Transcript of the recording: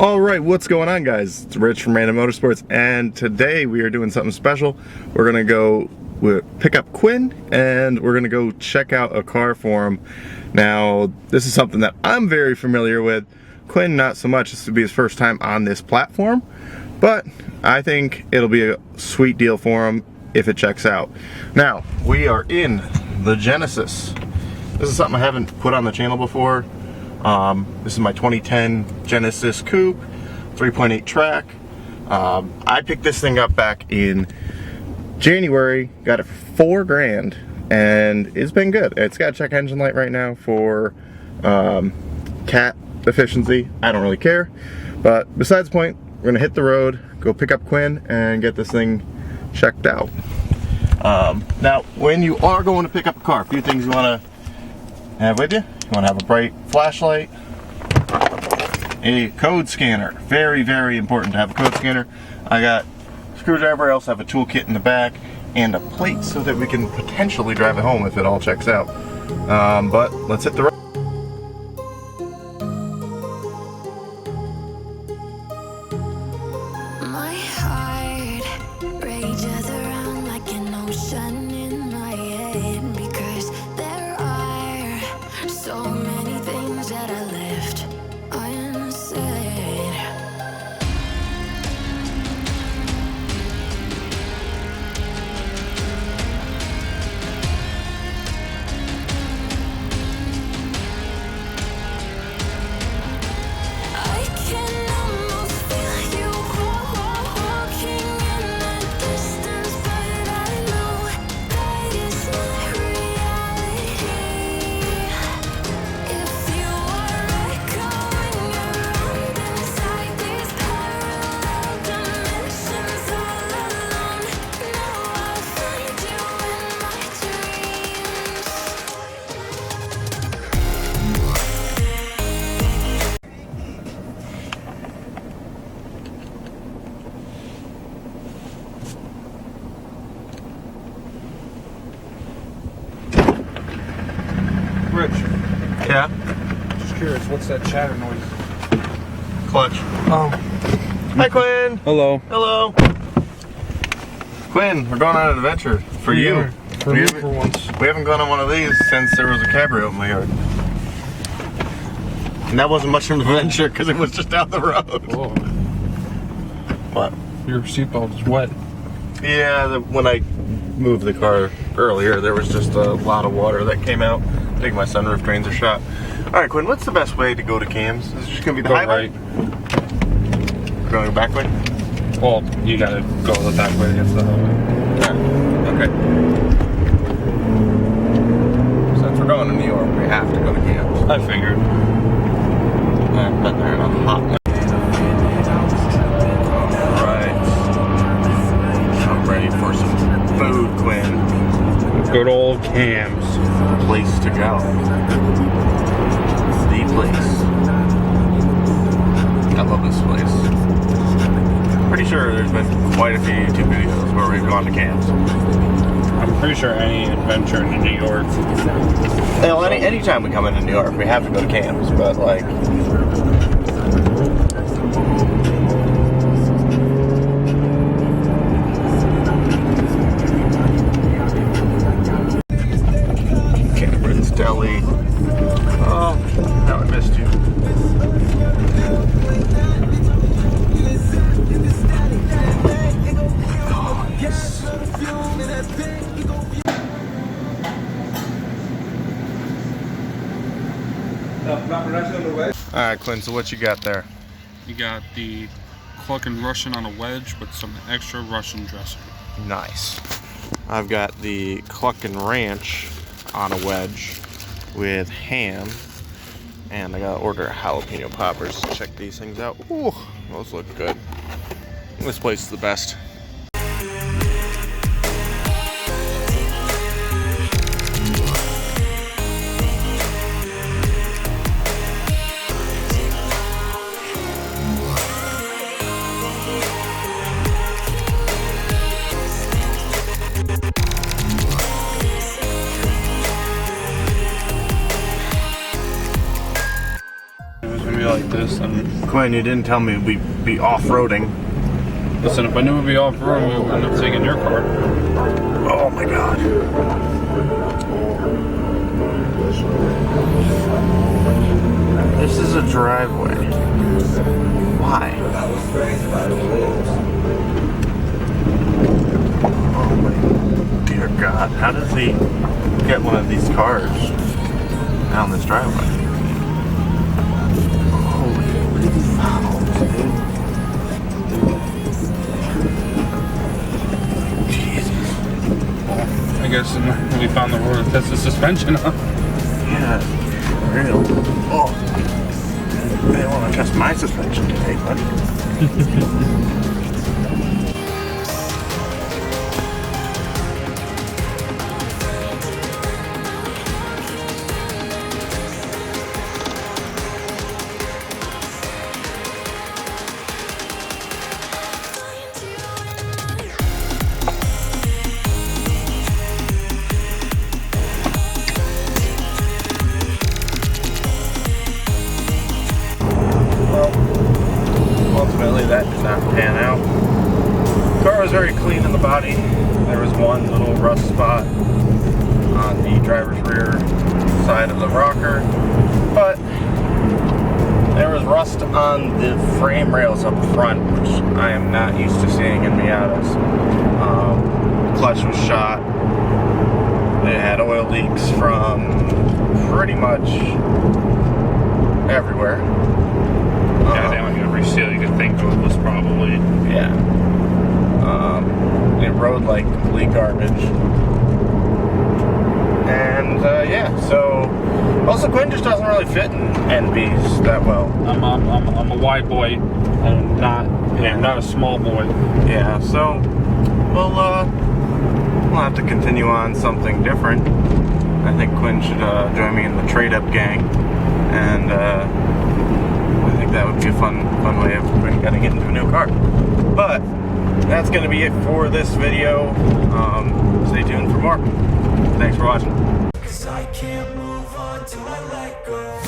All right, what's going on, guys? It's Rich from Random Motorsports, and today we are doing something special. We're gonna go pick up Quinn, and we're gonna go check out a car for him. Now, this is something that I'm very familiar with. Quinn, not so much. This will be his first time on this platform, but I think it'll be a sweet deal for him if it checks out. Now, we are in the Genesis. This is something I haven't put on the channel before. This is my 2010 Genesis Coupe, 3.8 track. I picked this thing up back in January, got it for $4 grand, and it's been good. It's got a check engine light right now for cat efficiency. I don't really care, but besides the point, we're gonna hit the road, go pick up Quinn, and get this thing checked out. Now, when you are going to pick up a car, a few things you wanna have with you. You want to have a bright flashlight, a code scanner. Very, very important to have a code scanner. I got a screwdriver. I also have a toolkit in the back and a plate so that we can potentially drive it home if it all checks out. But let's hit the road. My heart rages around like an ocean in my head, because there are so many things that I left unsaid. I can almost feel you walking in the distance, but I know that it's not reality. If you are echoing around inside these parallel dimensions all alone, now I'll find you in my dreams. Rich, Yeah, just curious, what's that chatter noise? clutch. Oh. Hi, Quinn. Hello. Hello. Quinn, we're going on an adventure for you. For me for once. We haven't gone on one of these since there was a cabrio in my yard. And that wasn't much of an adventure because it was just down the road. Whoa. What? Your seatbelt is wet. Yeah, when I moved the car earlier, there was just a lot of water that came out. I think my sunroof drains are shot. All right, Quinn, what's the best way to go to Cam's? Is it just gonna be the Go highway? right. We're going the back way? Well, you gotta go the back way to get to the highway. Yeah. Okay. Since we're going to New York, we have to go to Cam's. I figured. I've been there in a hot minute. Alright. I'm ready for some food, Quinn. Good old Cam's. Place to go. The place. I love this place. Pretty sure there's been quite a few YouTube videos where we've gone to Cam's. I'm pretty sure any adventure in New York. Well, anytime we come into New York, we have to go to Cam's, but like... Cameron's Deli. Oh, now I missed you. Oh, yes. Alright, Quinn, so what you got there? You got the clucking Russian on a wedge with some extra Russian dressing. Nice. I've got the Cluckin' Ranch on a wedge with ham, and I gotta order jalapeno poppers. Check these things out. Ooh, those look good. This place is the best. be like this, and Quinn, you didn't tell me we'd be off-roading. listen, if I knew we'd be off-road, we would end up taking your car. Oh my god. This is a driveway. Why? Oh my dear god. How does he get one of these cars down this driveway? Holy smokes, dude. Jesus. I guess we found the road to test the suspension, huh? Yeah, real. Oh. They want to test my suspension today, buddy. Ultimately, that did not pan out. The car was very clean in the body. There was one little rust spot on the driver's rear side of the rocker, but there was rust on the frame rails up front, which I am not used to seeing in Miatas. Clutch was shot. It had oil leaks from pretty much everywhere. Yeah, they don't every seal you could think of was probably. Yeah. It rode like complete garbage. And yeah, so also Quinn just doesn't really fit in NBs that well. I'm a wide boy and not a small boy. Yeah, so we'll have to continue on something different. I think Quinn should join me in the trade-up gang, and I think that would be a fun way of getting into a new car. But that's going to be it for this video. Stay tuned for more. Thanks for watching. 'Cause I can't move on till I let go.